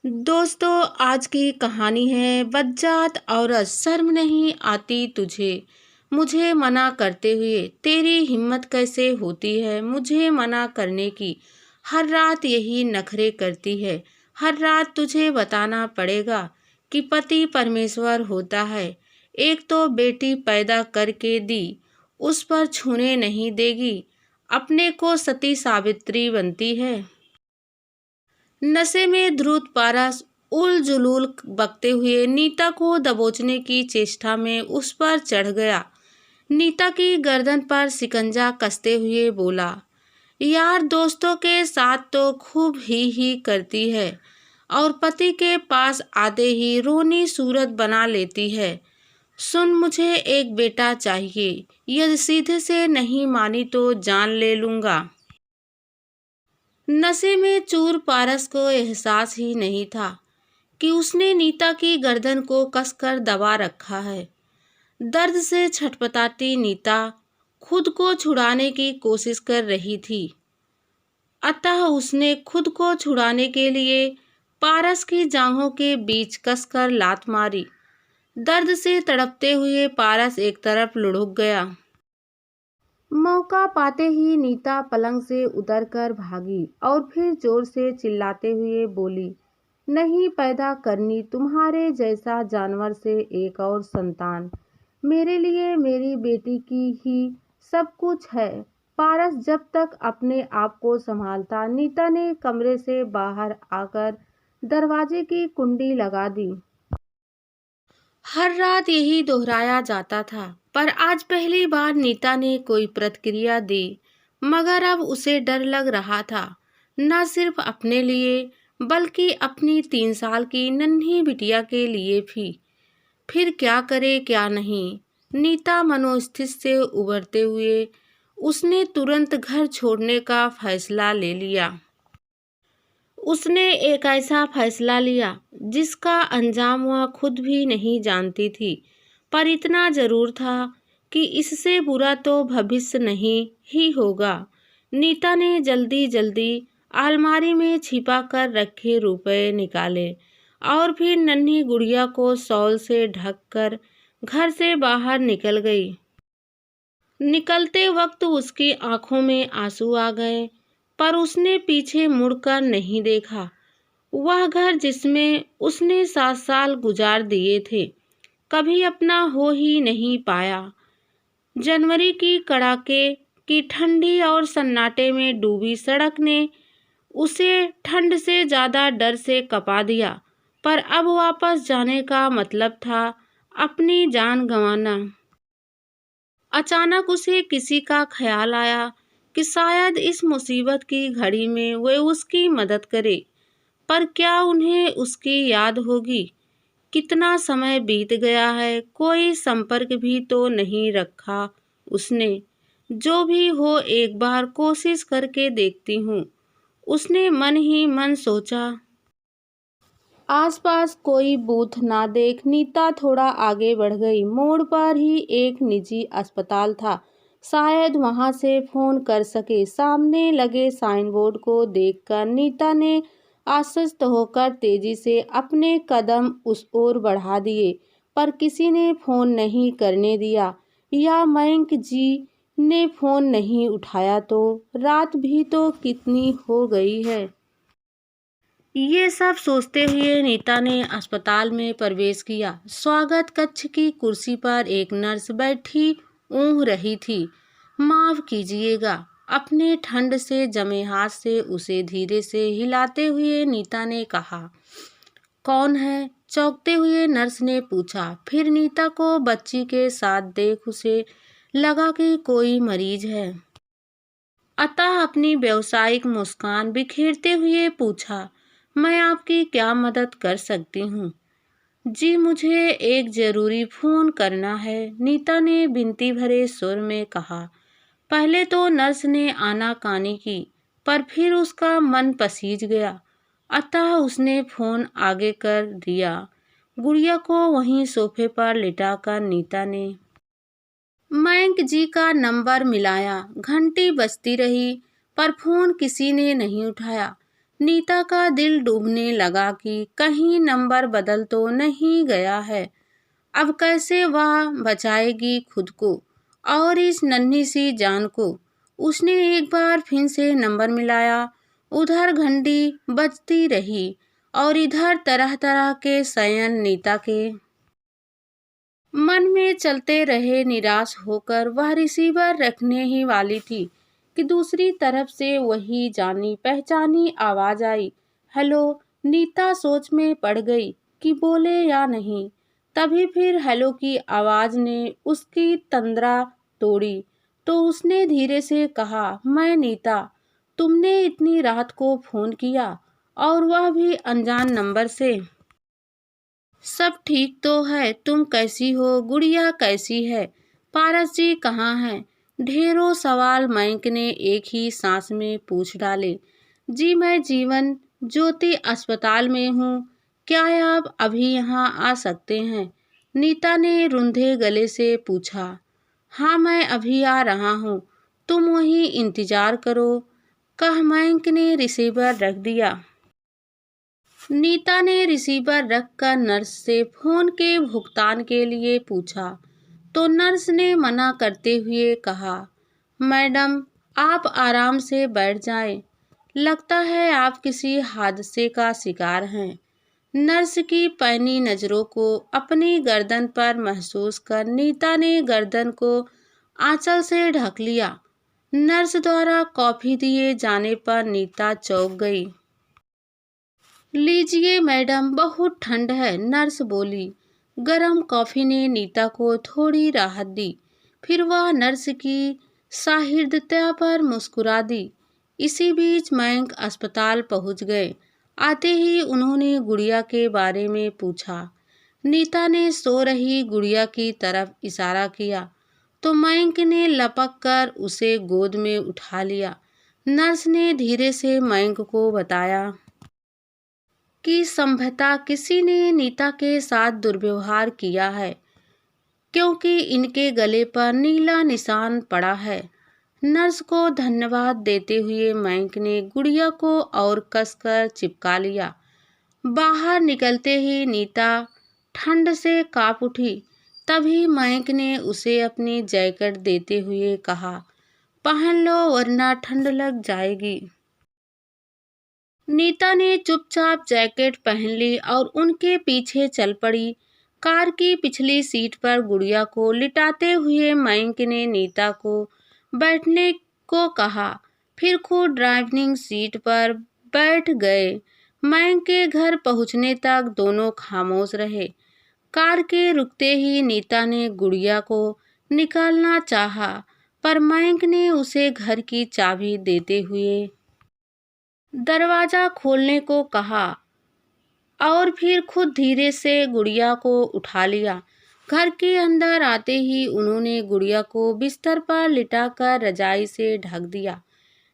दोस्तों, आज की कहानी है बज्जात औरत। शर्म नहीं आती तुझे मुझे मना करते हुए? तेरी हिम्मत कैसे होती है मुझे मना करने की? हर रात यही नखरे करती है। हर रात तुझे बताना पड़ेगा कि पति परमेश्वर होता है। एक तो बेटी पैदा करके दी, उस पर छूने नहीं देगी, अपने को सती सावित्री बनती है। नशे में धुत पारस उल जुलूल बकते हुए नीता को दबोचने की चेष्टा में उस पर चढ़ गया। नीता की गर्दन पर शिकंजा कसते हुए बोला, यार दोस्तों के साथ तो खूब ही करती है और पति के पास आते ही रोनी सूरत बना लेती है। सुन, मुझे एक बेटा चाहिए। यदि सीधे से नहीं मानी तो जान ले लूंगा। नशे में चूर पारस को एहसास ही नहीं था कि उसने नीता की गर्दन को कसकर दबा रखा है। दर्द से छटपटाती नीता खुद को छुड़ाने की कोशिश कर रही थी, अतः उसने खुद को छुड़ाने के लिए पारस की जांघों के बीच कसकर लात मारी। दर्द से तड़पते हुए पारस एक तरफ लुढ़क गया। मौका पाते ही नीता पलंग से उतरकर भागी और फिर जोर से चिल्लाते हुए बोली, नहीं पैदा करनी तुम्हारे जैसा जानवर से एक और संतान। मेरे लिए मेरी बेटी की ही सब कुछ है। पारस जब तक अपने आप को संभालता, नीता ने कमरे से बाहर आकर दरवाजे की कुंडी लगा दी। हर रात यही दोहराया जाता था, पर आज पहली बार नीता ने कोई प्रतिक्रिया दी। मगर अब उसे डर लग रहा था, न सिर्फ अपने लिए बल्कि अपनी 3 साल की नन्ही बिटिया के लिए भी। फिर क्या करे क्या नहीं। नीता मनोस्थिति से उबरते हुए उसने तुरंत घर छोड़ने का फैसला ले लिया। उसने एक ऐसा फैसला लिया जिसका अंजाम वह खुद भी नहीं जानती थी, पर इतना जरूर था कि इससे बुरा तो भविष्य नहीं ही होगा। नीता ने जल्दी जल्दी अलमारी में छिपा कर रखे रुपए निकाले और फिर नन्ही गुड़िया को शॉल से ढककर घर से बाहर निकल गई। निकलते वक्त उसकी आंखों में आंसू आ गए, पर उसने पीछे मुड़कर नहीं देखा। वह घर जिसमें उसने 7 साल गुजार दिए थे, कभी अपना हो ही नहीं पाया। जनवरी की कड़ाके की ठंडी और सन्नाटे में डूबी सड़क ने उसे ठंड से ज्यादा डर से कपा दिया, पर अब वापस जाने का मतलब था अपनी जान गंवाना। अचानक उसे किसी का ख्याल आया कि शायद इस मुसीबत की घड़ी में वे उसकी मदद करे, पर क्या उन्हें उसकी याद होगी? कितना समय बीत गया है, कोई संपर्क भी तो नहीं रखा उसने। जो भी हो, एक बार कोशिश करके देखती हूँ, उसने मन ही मन सोचा। आसपास कोई बूथ ना देख नीता थोड़ा आगे बढ़ गई। मोड़ पर ही एक निजी अस्पताल था, शायद वहां से फोन कर सके। सामने लगे साइन बोर्ड को देखकर नीता ने आश्वस्त होकर तेजी से अपने कदम उस ओर बढ़ा दिए, पर किसी ने फोन नहीं करने दिया। या मयंक जी ने फोन नहीं उठाया तो? रात भी तो कितनी हो गई है। ये सब सोचते हुए नीता ने अस्पताल में प्रवेश किया। स्वागत कक्ष की कुर्सी पर एक नर्स बैठी ऊँघ रही थी। माफ कीजिएगा, अपने ठंड से जमे हाथ से उसे धीरे से हिलाते हुए नीता ने कहा। कौन है? चौंकते हुए नर्स ने पूछा। फिर नीता को बच्ची के साथ देख उसे लगा कि कोई मरीज है, अतः अपनी व्यावसायिक मुस्कान बिखेरते हुए पूछा, मैं आपकी क्या मदद कर सकती हूँ? जी, मुझे एक जरूरी फोन करना है, नीता ने विनती भरे सुर में कहा। पहले तो नर्स ने आनाकानी की, पर फिर उसका मन पसीज गया, अतः उसने फोन आगे कर दिया। गुड़िया को वहीं सोफे पर लिटाकर नीता ने मयंक जी का नंबर मिलाया। घंटी बजती रही, पर फोन किसी ने नहीं उठाया। नीता का दिल डूबने लगा कि कहीं नंबर बदल तो नहीं गया है। अब कैसे वह बचाएगी खुद को और इस नन्ही सी जान को। उसने एक बार फिर से नंबर मिलाया। उधर घंटी बजती रही और इधर तरह तरह के शयन। नीता के मन में चलते रहे। निराश होकर वह रिसीवर रखने ही वाली थी कि दूसरी तरफ से वही जानी पहचानी आवाज आई। हेलो। नीता सोच में पड़ गई कि बोले या नहीं। तभी फिर हेलो की आवाज ने उसकी तंद्रा तोड़ी तो उसने धीरे से कहा, मैं नीता। तुमने इतनी रात को फोन किया और वह भी अनजान नंबर से। सब ठीक तो है। तुम कैसी हो? गुड़िया कैसी है? पारस जी कहाँ हैं? ढेरों सवाल मयंक ने एक ही सांस में पूछ डाले। जी मैं जीवन ज्योति अस्पताल में हूँ। क्या आप अभी यहाँ आ सकते हैं? नीता ने रुंधे गले से पूछा। हाँ मैं अभी आ रहा हूँ। तुम वहीं इंतजार करो। कह मयंक ने रिसीवर रख दिया। नीता ने रिसीवर रखकर नर्स से फोन के भुगतान के लिए पूछा तो नर्स ने मना करते हुए कहा, मैडम आप आराम से बैठ जाएं। लगता है आप किसी हादसे का शिकार हैं। नर्स की पैनी नजरों को अपनी गर्दन पर महसूस कर नीता ने गर्दन को आंचल से ढक लिया। नर्स द्वारा कॉफी दिए जाने पर नीता चौंक गई। लीजिए मैडम, बहुत ठंड है, नर्स बोली। गरम कॉफी ने नीता को थोड़ी राहत दी। फिर वह नर्स की साहिर्दता पर मुस्कुरा दी। इसी बीच मयंक अस्पताल पहुंच गए। आते ही उन्होंने गुड़िया के बारे में पूछा। नीता ने सो रही गुड़िया की तरफ इशारा किया तो मयंक ने लपक कर उसे गोद में उठा लिया। नर्स ने धीरे से मयंक को बताया कि संभवतः किसी ने नीता के साथ दुर्व्यवहार किया है क्योंकि इनके गले पर नीला निशान पड़ा है। नर्स को धन्यवाद देते हुए मयंक ने गुड़िया को और कसकर चिपका लिया। बाहर निकलते ही नीता ठंड से कांप उठी। तभी मयंक ने उसे अपनी जैकेट देते हुए कहा, पहन लो वरना ठंड लग जाएगी। नीता ने चुपचाप जैकेट पहन ली और उनके पीछे चल पड़ी। कार की पिछली सीट पर गुड़िया को लिटाते हुए मयंक ने नीता को बैठने को कहा, फिर खुद ड्राइविंग सीट पर बैठ गए। मयंक के घर पहुंचने तक दोनों खामोश रहे। कार के रुकते ही नीता ने गुड़िया को निकालना चाहा, पर मयंक ने उसे घर की चाबी देते हुए दरवाजा खोलने को कहा और फिर खुद धीरे से गुड़िया को उठा लिया। घर के अंदर आते ही उन्होंने गुड़िया को बिस्तर पर लिटाकर रजाई से ढक दिया।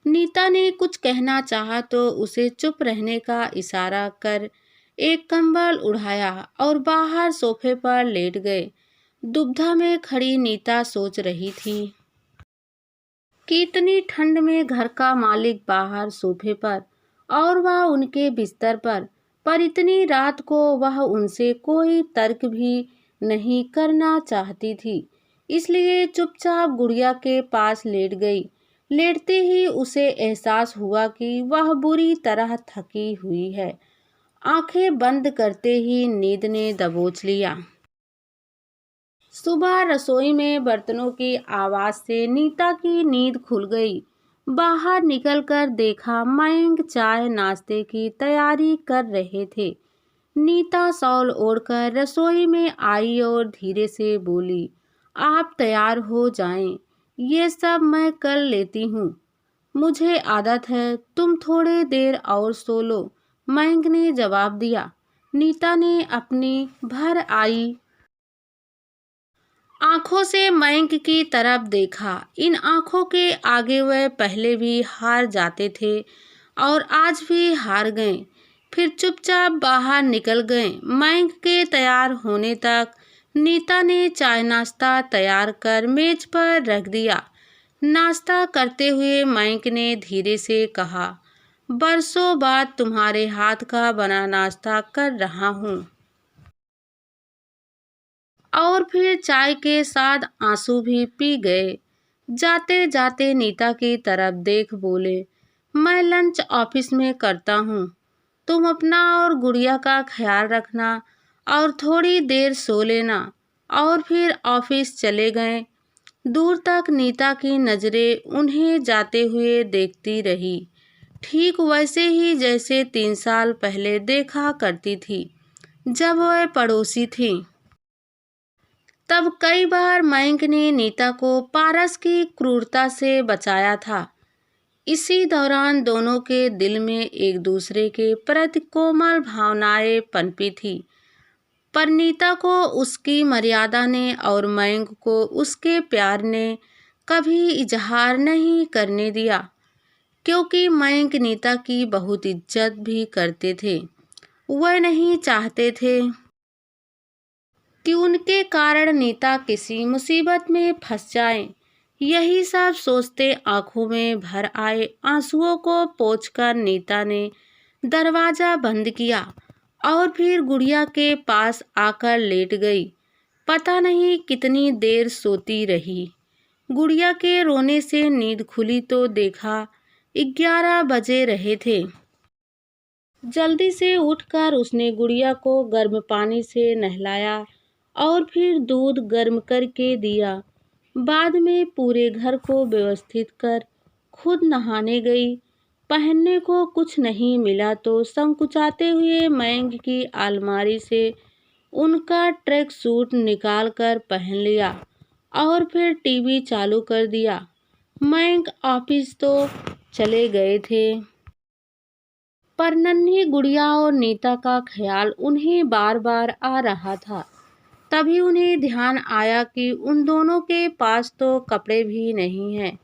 नीता ने कुछ कहना चाहा तो उसे चुप रहने का इशारा कर एक कंबल उड़ाया और बाहर सोफे पर लेट गए। दुविधा में खड़ी नीता सोच रही थी कि इतनी ठंड में घर का मालिक बाहर सोफे पर और वह उनके बिस्तर पर इतनी रात को वह उनसे कोई तर्क भी नहीं करना चाहती थी। इसलिए चुपचाप गुड़िया के पास लेट गई। लेटते ही उसे एहसास हुआ कि वह बुरी तरह थकी हुई है। आंखें बंद करते ही नींद ने दबोच लिया। सुबह रसोई में बर्तनों की आवाज से नीता की नींद खुल गई। बाहर निकलकर देखा मयंक चाय नाश्ते की तैयारी कर रहे थे। नीता शॉल ओढ़कर रसोई में आई और धीरे से बोली, आप तैयार हो जाएं, ये सब मैं कर लेती हूँ। मुझे आदत है, तुम थोड़ी देर और सो लो, मयंक ने जवाब दिया। नीता ने अपनी भर आई आंखों से मयंक की तरफ देखा। इन आंखों के आगे वह पहले भी हार जाते थे और आज भी हार गए। फिर चुपचाप बाहर निकल गए। मयंक के तैयार होने तक नीता ने चाय नाश्ता तैयार कर मेज पर रख दिया। नाश्ता करते हुए मयंक ने धीरे से कहा, बरसों बाद तुम्हारे हाथ का बना नाश्ता कर रहा हूँ। और फिर चाय के साथ आंसू भी पी गए। जाते जाते नीता की तरफ देख बोले, मैं लंच ऑफिस में करता हूँ, तुम अपना और गुड़िया का ख्याल रखना और थोड़ी देर सो लेना। और फिर ऑफिस चले गए। दूर तक नीता की नजरें उन्हें जाते हुए देखती रही, ठीक वैसे ही जैसे 3 साल पहले देखा करती थी जब वह पड़ोसी थी। तब कई बार मयंक ने नीता को पारस की क्रूरता से बचाया था। इसी दौरान दोनों के दिल में एक दूसरे के प्रति कोमल भावनाएं पनपी थी, पर नीता को उसकी मर्यादा ने और मयंक को उसके प्यार ने कभी इजहार नहीं करने दिया, क्योंकि मयंक नीता की बहुत इज्जत भी करते थे। वह नहीं चाहते थे कि उनके कारण नीता किसी मुसीबत में फंस जाए। यही सब सोचते आंखों में भर आए आंसुओं को पोंछकर नीता ने दरवाजा बंद किया और फिर गुड़िया के पास आकर लेट गई। पता नहीं कितनी देर सोती रही। गुड़िया के रोने से नींद खुली तो देखा 11 बजे रहे थे। जल्दी से उठकर उसने गुड़िया को गर्म पानी से नहलाया और फिर दूध गर्म करके दिया। बाद में पूरे घर को व्यवस्थित कर खुद नहाने गई। पहनने को कुछ नहीं मिला तो संकुचाते हुए मयंक की अलमारी से उनका ट्रैक सूट निकाल कर पहन लिया और फिर टीवी चालू कर दिया। मयंक ऑफिस तो चले गए थे, पर नन्ही गुड़िया और नीता का ख्याल उन्हें बार बार आ रहा था। तभी उन्हें ध्यान आया कि उन दोनों के पास तो कपड़े भी नहीं हैं।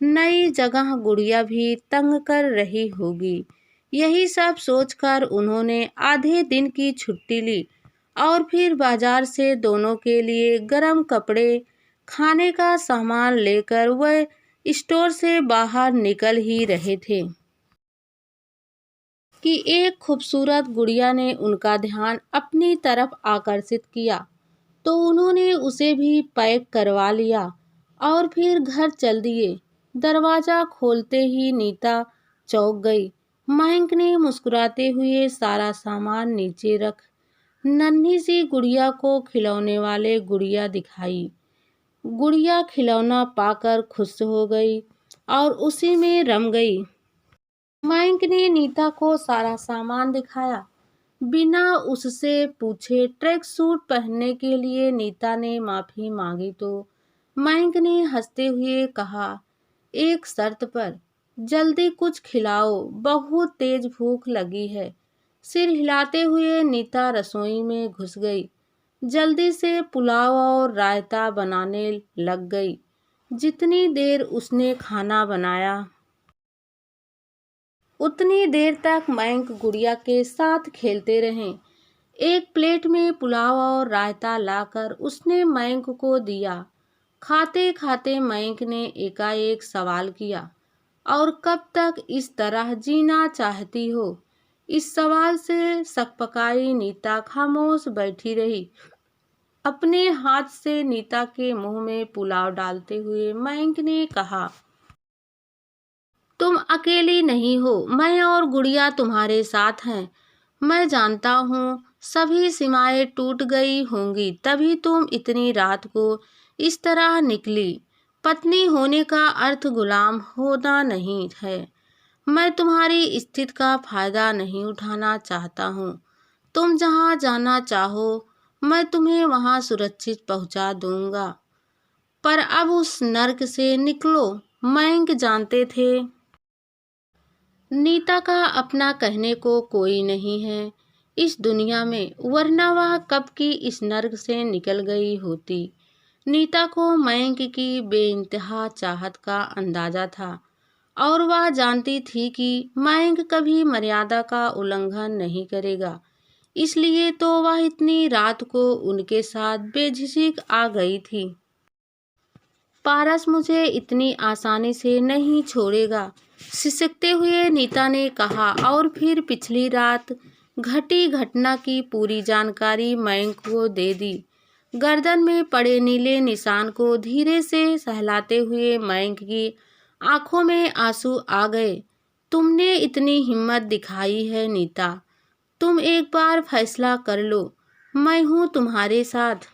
नई जगह गुड़िया भी तंग कर रही होगी। यही सब सोचकर उन्होंने आधे दिन की छुट्टी ली और फिर बाजार से दोनों के लिए गर्म कपड़े, खाने का सामान लेकर वह स्टोर से बाहर निकल ही रहे थे कि एक खूबसूरत गुड़िया ने उनका ध्यान अपनी तरफ आकर्षित किया, तो उन्होंने उसे भी पैक करवा लिया और फिर घर चल दिए। दरवाजा खोलते ही नीता चौंक गई। मयंक ने मुस्कुराते हुए सारा सामान नीचे रख नन्ही सी गुड़िया को खिलौने वाले गुड़िया दिखाई। गुड़िया खिलौना पाकर खुश हो गई और उसी में रम गई। मयंक ने नीता को सारा सामान दिखाया। बिना उससे पूछे ट्रैक सूट पहनने के लिए नीता ने माफी मांगी तो मयंक ने हंसते हुए कहा, एक शर्त पर, जल्दी कुछ खिलाओ, बहुत तेज भूख लगी है। सिर हिलाते हुए नीता रसोई में घुस गई। जल्दी से पुलाव और रायता बनाने लग गई। जितनी देर उसने खाना बनाया उतनी देर तक मयंक गुड़िया के साथ खेलते रहे। एक प्लेट में पुलाव और रायता लाकर उसने मयंक को दिया। खाते खाते मयंक ने एकाएक सवाल किया, और कब तक इस तरह जीना चाहती हो? इस सवाल से सकपकाई नीता खामोश बैठी रही। अपने हाथ से नीता के मुंह में पुलाव डालते हुए मयंक ने कहा, तुम अकेली नहीं हो, मैं और गुड़िया तुम्हारे साथ हैं। मैं जानता हूँ सभी सीमाएं टूट गई होंगी, तभी तुम इतनी रात को इस तरह निकली। पत्नी होने का अर्थ गुलाम होना नहीं है। मैं तुम्हारी स्थिति का फायदा नहीं उठाना चाहता हूँ। तुम जहाँ जाना चाहो मैं तुम्हें वहाँ सुरक्षित पहुँचा दूंगा, पर अब उस नर्क से निकलो। मयंक जानते थे नीता का अपना कहने को कोई नहीं है इस दुनिया में, वरना वह कब की इस नर्क से निकल गई होती। नीता को मयंक की बेइंतहा चाहत का अंदाजा था और वह जानती थी कि मयंक कभी मर्यादा का उल्लंघन नहीं करेगा। इसलिए तो वह इतनी रात को उनके साथ बेझिझक आ गई थी। पारस मुझे इतनी आसानी से नहीं छोड़ेगा। सिसकते हुए नीता ने कहा। और फिर पिछली रात घटी घटना की पूरी जानकारी मयंक को दे दी। गर्दन में पड़े नीले निशान को धीरे से सहलाते हुए मयंक की आंखों में आंसू आ गए। तुमने इतनी हिम्मत दिखाई है नीता, तुम एक बार फैसला कर लो, मैं हूँ तुम्हारे साथ,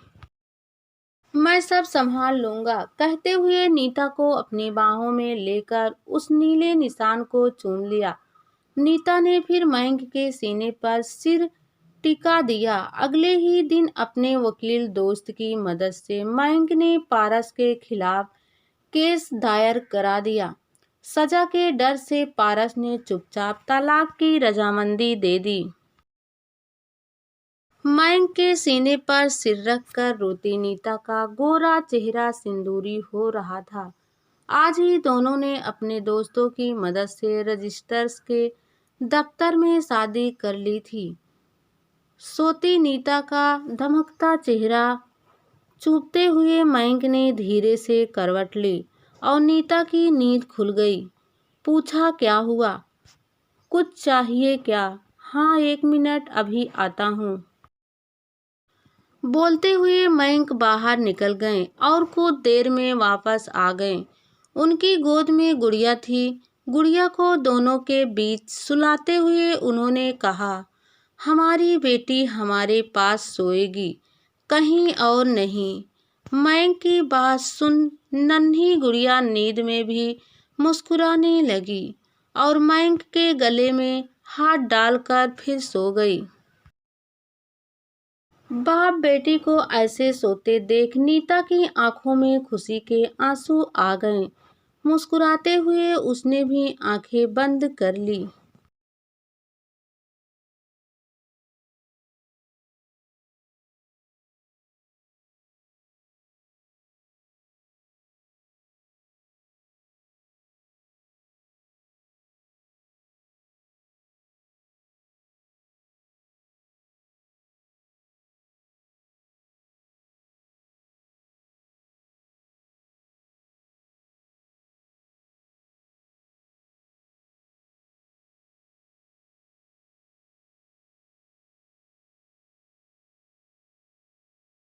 मैं सब संभाल लूंगा। कहते हुए नीता को अपनी बाहों में लेकर उस नीले निशान को चूम लिया। नीता ने फिर मयंक के सीने पर सिर टिका दिया। अगले ही दिन अपने वकील दोस्त की मदद से मयंक ने पारस के खिलाफ केस दायर करा दिया। सजा के डर से पारस ने चुपचाप तलाक की रजामंदी दे दी। मयंक के सीने पर सिर रखकर रोती नीता का गोरा चेहरा सिंदूरी हो रहा था। आज ही दोनों ने अपने दोस्तों की मदद से रजिस्टर्स के दफ्तर में शादी कर ली थी। सोती नीता का धमकता चेहरा चूमते हुए मयंक ने धीरे से करवट ली और नीता की नींद खुल गई। पूछा, क्या हुआ? कुछ चाहिए क्या? हाँ, 1 मिनट, अभी आता हूँ। बोलते हुए मयंक बाहर निकल गए और कुछ देर में वापस आ गए। उनकी गोद में गुड़िया थी। गुड़िया को दोनों के बीच सुलाते हुए उन्होंने कहा, हमारी बेटी हमारे पास सोएगी, कहीं और नहीं। मयंक की बात सुन नन्ही गुड़िया नींद में भी मुस्कुराने लगी और मयंक के गले में हाथ डालकर फिर सो गई। बाप बेटी को ऐसे सोते देख नीता की आंखों में खुशी के आंसू आ गए। मुस्कुराते हुए उसने भी आंखें बंद कर ली।